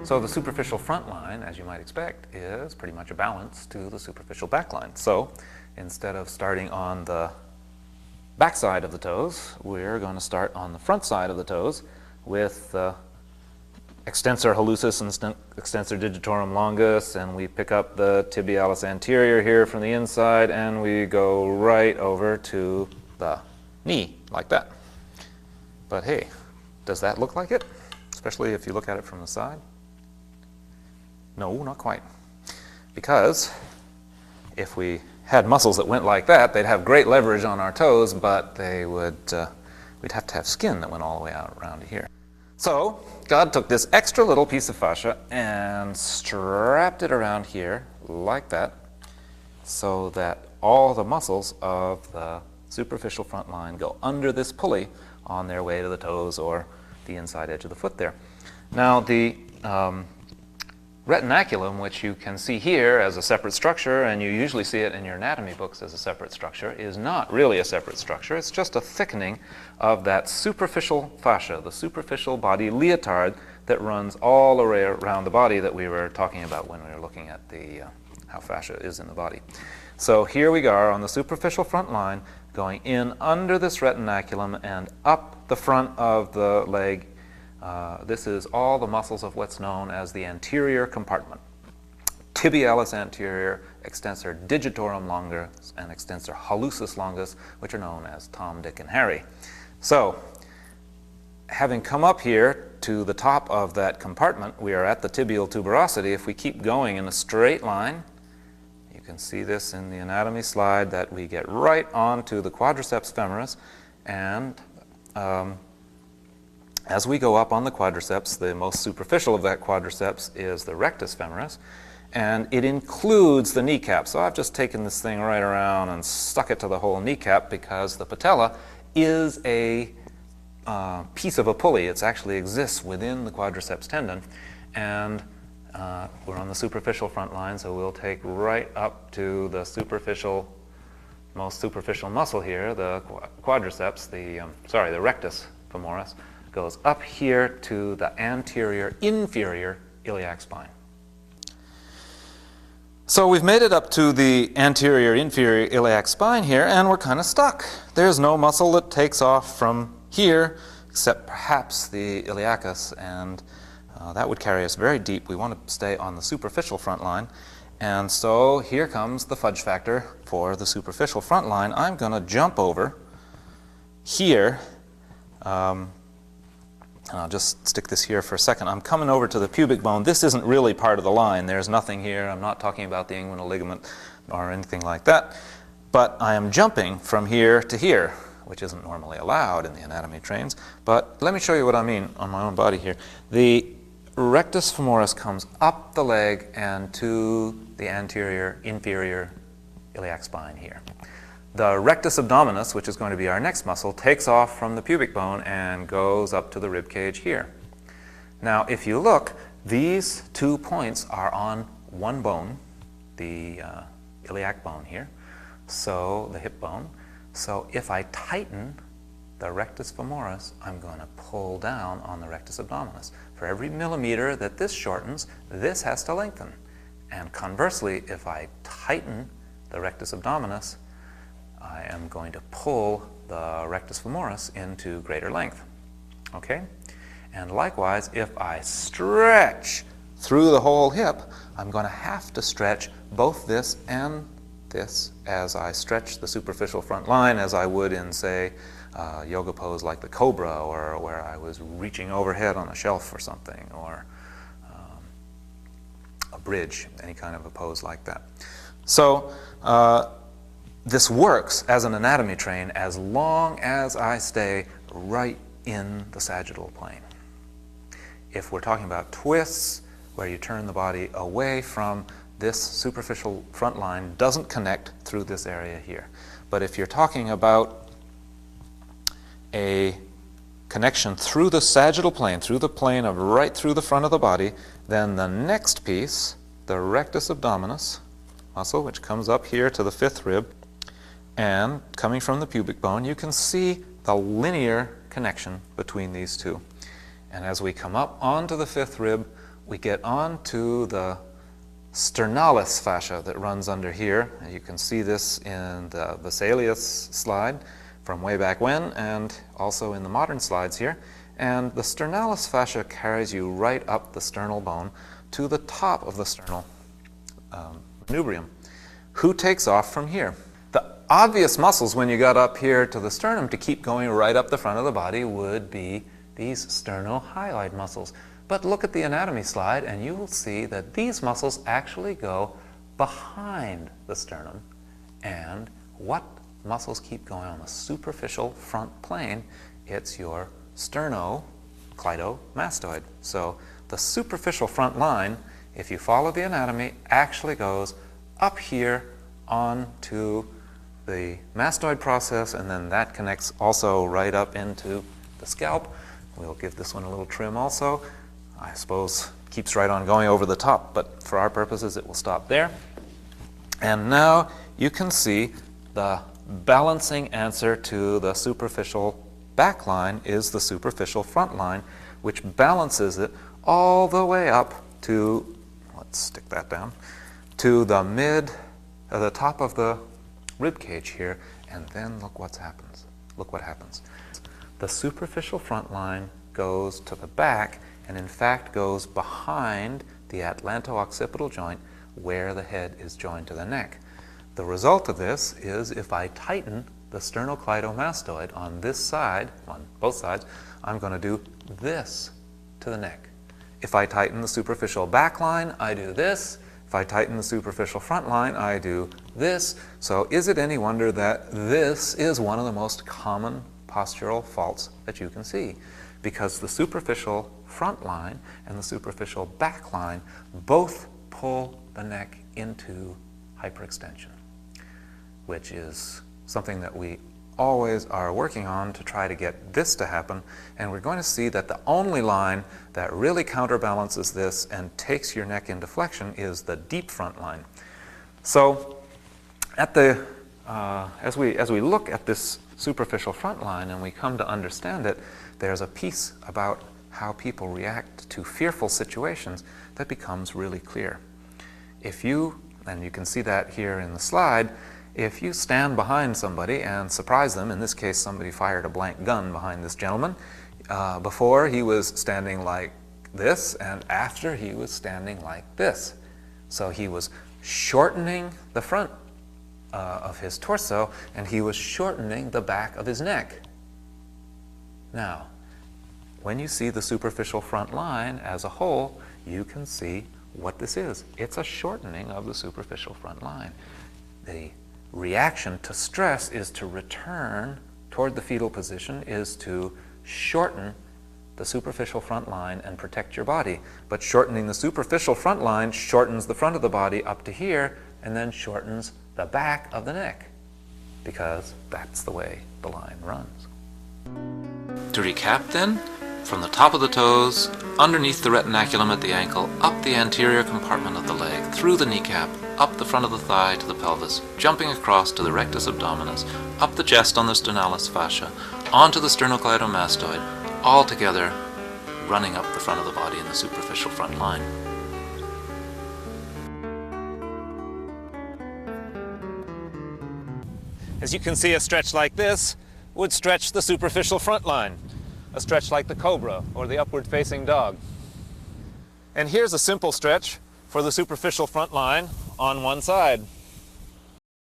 So the superficial front line, as you might expect, is pretty much a balance to the superficial back line. So instead of starting on the back side of the toes, we're going to start on the front side of the toes with extensor hallucis and extensor digitorum longus, and we pick up the tibialis anterior here from the inside, and we go right over to the knee, like that. But hey, does that look like it? Especially if you look at it from the side? No, not quite. Because if we had muscles that went like that, they'd have great leverage on our toes, but they would, we'd have to have skin that went all the way out around to here. So God took this extra little piece of fascia and strapped it around here like that, so that all the muscles of the superficial front line go under this pulley on their way to the toes or the inside edge of the foot there. Now the retinaculum, which you can see here as a separate structure, and you usually see it in your anatomy books as a separate structure, is not really a separate structure. It's just a thickening of that superficial fascia, the superficial body leotard that runs all around the body that we were talking about when we were looking at the how fascia is in the body. So here we are on the superficial front line, going in under this retinaculum and up the front of the leg. This is all the muscles of what's known as the anterior compartment. Tibialis anterior, extensor digitorum longus, and extensor hallucis longus, which are known as Tom, Dick, and Harry. So, having come up here to the top of that compartment, we are at the tibial tuberosity. If we keep going in a straight line, you can see this in the anatomy slide, that we get right onto the quadriceps femoris, and as we go up on the quadriceps, the most superficial of that quadriceps is the rectus femoris, and it includes the kneecap. So I've just taken this thing right around and stuck it to the whole kneecap, because the patella is a piece of a pulley. It actually exists within the quadriceps tendon, and we're on the superficial front line, so we'll take right up to the most superficial muscle here, the quadriceps, the rectus femoris, goes up here to the anterior inferior iliac spine. So we've made it up to the anterior inferior iliac spine here, and we're kind of stuck. There's no muscle that takes off from here, except perhaps the iliacus, and that would carry us very deep. We want to stay on the superficial front line, and so here comes the fudge factor for the superficial front line. I'm going to jump over here, and I'll just stick this here for a second. I'm coming over to the pubic bone. This isn't really part of the line. There's nothing here. I'm not talking about the inguinal ligament or anything like that. But I am jumping from here to here, which isn't normally allowed in the anatomy trains. But let me show you what I mean on my own body here. The rectus femoris comes up the leg and to the anterior inferior iliac spine here. The rectus abdominis, which is going to be our next muscle, takes off from the pubic bone and goes up to the rib cage here. Now, if you look, these 2 points are on one bone, the iliac bone here, so the hip bone. So if I tighten the rectus femoris, I'm going to pull down on the rectus abdominis. For every millimeter that this shortens, this has to lengthen. And conversely, if I tighten the rectus abdominis, I am going to pull the rectus femoris into greater length. Okay? And likewise, if I stretch through the whole hip, I'm going to have to stretch both this and this as I stretch the superficial front line, as I would in, say, yoga pose like the cobra, or where I was reaching overhead on a shelf or something, or a bridge, any kind of a pose like that. So this works as an anatomy train as long as I stay right in the sagittal plane. If we're talking about twists, where you turn the body away from this superficial front line, doesn't connect through this area here. But if you're talking about a connection through the sagittal plane, through the plane of right through the front of the body, then the next piece, the rectus abdominis muscle, which comes up here to the fifth rib, and coming from the pubic bone, you can see the linear connection between these two. And as we come up onto the fifth rib, we get on to the sternalis fascia that runs under here. And you can see this in the Vesalius slide from way back when, and also in the modern slides here. And the sternalis fascia carries you right up the sternal bone to the top of the sternal manubrium. Who takes off from here? The obvious muscles when you got up here to the sternum to keep going right up the front of the body would be these sternohyoid muscles. But look at the anatomy slide and you will see that these muscles actually go behind the sternum. And what muscles keep going on the superficial front plane? It's your sternocleidomastoid. So the superficial front line, if you follow the anatomy, actually goes up here onto the mastoid process, and then that connects also right up into the scalp. We'll give this one a little trim also. I suppose keeps right on going over the top, but for our purposes it will stop there. And now you can see the balancing answer to the superficial back line is the superficial front line, which balances it all the way up to, let's stick that down, to the the top of the rib cage here, and then look what happens. Look what happens. The superficial front line goes to the back, and in fact goes behind the atlanto-occipital joint where the head is joined to the neck. The result of this is if I tighten the sternocleidomastoid on this side, on both sides, I'm going to do this to the neck. If I tighten the superficial back line, I do this. If I tighten the superficial front line, I do this. So is it any wonder that this is one of the most common postural faults that you can see? Because the superficial front line and the superficial back line both pull the neck into hyperextension, which is something that we always are working on to try to get this to happen. And we're going to see that the only line that really counterbalances this and takes your neck into flexion is the deep front line. So at the, as we look at this superficial front line and we come to understand it, there's a piece about how people react to fearful situations that becomes really clear. If you, and you can see that here in the slide, if you stand behind somebody and surprise them, in this case somebody fired a blank gun behind this gentleman, before he was standing like this and after he was standing like this. So he was shortening the front of his torso and he was shortening the back of his neck. Now, when you see the superficial front line as a whole, you can see what this is. It's a shortening of the superficial front line. The reaction to stress is to return toward the fetal position, is to shorten the superficial front line and protect your body. But shortening the superficial front line shortens the front of the body up to here and then shortens the back of the neck, because that's the way the line runs. To recap then, from the top of the toes, underneath the retinaculum at the ankle, up the anterior compartment of the leg, through the kneecap, up the front of the thigh to the pelvis, jumping across to the rectus abdominis, up the chest on the sternalis fascia, onto the sternocleidomastoid, all together running up the front of the body in the superficial front line. As you can see, a stretch like this would stretch the superficial front line, a stretch like the cobra or the upward-facing dog. And here's a simple stretch for the superficial front line on one side.